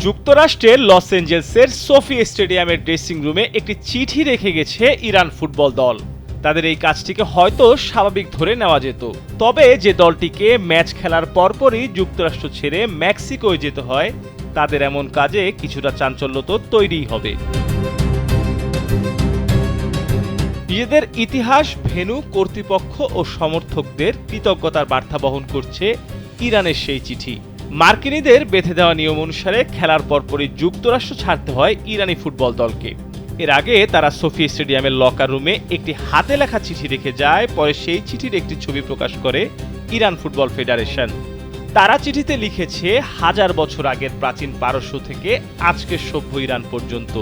যুক্তরাষ্ট্রের loss এঞ্জেলসের Sophie স্টেডিয়ামের dressing রুমে একটি চিঠি রেখে গেছে ইরান ফুটবল দল। তাদের এই কাজটিকে হয়তো স্বাভাবিক ধরে নেওয়া যেত, তবে যে দলটিকে ম্যাচ খেলার পরপরই যুক্তরাষ্ট্র ছেড়ে মেক্সিকোয় যেতে হয়, তাদের এমন কাজে কিছুটা চাঞ্চল্য তো তৈরিই হবে। নিজেদের ইতিহাস, ভেন্যু, কর্তৃপক্ষ ও সমর্থকদের কৃতজ্ঞতার বার্তা বহন করছে ইরানের সেই চিঠি। মার্কিনীদের বেঁধে দেওয়া নিয়ম অনুসারে খেলার পরপরই যুক্তরাষ্ট্র ছাড়তে হয় ইরানি ফুটবল দলকে। এর আগে তারা সোফি স্টেডিয়ামের লকার রুমে একটি হাতে লেখা চিঠি রেখে যায়। পরে সেই চিঠির একটি ছবি প্রকাশ করে ইরান ফুটবল ফেডারেশন। তারা চিঠিতে লিখেছে, 1000 বছর আগের প্রাচীন পারস্য থেকে আজকের সভ্য ইরান পর্যন্ত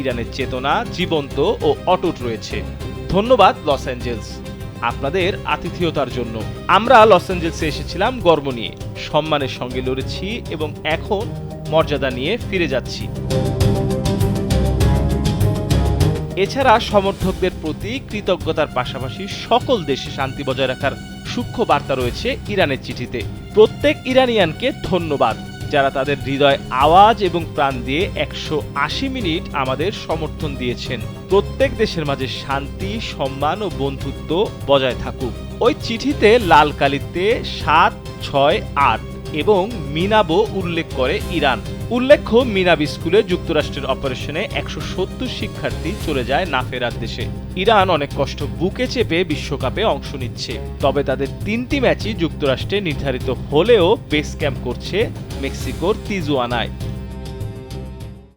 ইরানের চেতনা জীবন্ত ও অটুট রয়েছে। ধন্যবাদ লস অ্যাঞ্জেলস, আপনাদের আতিথেয়তার জন্য। আমরা লস অ্যাঞ্জেলসে এসেছিলাম গর্ব নিয়ে, সম্মানের সঙ্গে লড়েছি এবং এখন মর্যাদা নিয়ে ফিরে যাচ্ছি। এছাড়া সমর্থকদের প্রতি কৃতজ্ঞতার পাশাপাশি সকল দেশে শান্তি বজায় রাখার সূক্ষ্ম বার্তা রয়েছে ইরানের চিঠিতে। প্রত্যেক ইরানিয়ানকে ধন্যবাদ, যারা তাদের হৃদয়, আওয়াজ এবং প্রাণ দিয়ে 180 মিনিট আমাদের সমর্থন দিয়েছেন। প্রত্যেক দেশের মাঝে শান্তি, সম্মান ও বন্ধুত্ব বজায় থাকুক। ওই চিঠিতে লাল কালিতে 768 এবং মিনাবো উল্লেখ করে ইরান। উল্লেখ্য, মিনাব স্কুলে যুক্তরাষ্ট্রের অপারেশনে 170 শিক্ষার্থী চলে যায় না ফেরার দেশে। ইরান অনেক কষ্ট বুকে চেপে বিশ্বকাপে অংশ নিচ্ছে, তবে তাদের 3টি ম্যাচই যুক্তরাষ্ট্রে নির্ধারিত হলেও বেস ক্যাম্প করছে মেক্সিকোর তিজুয়ানায়।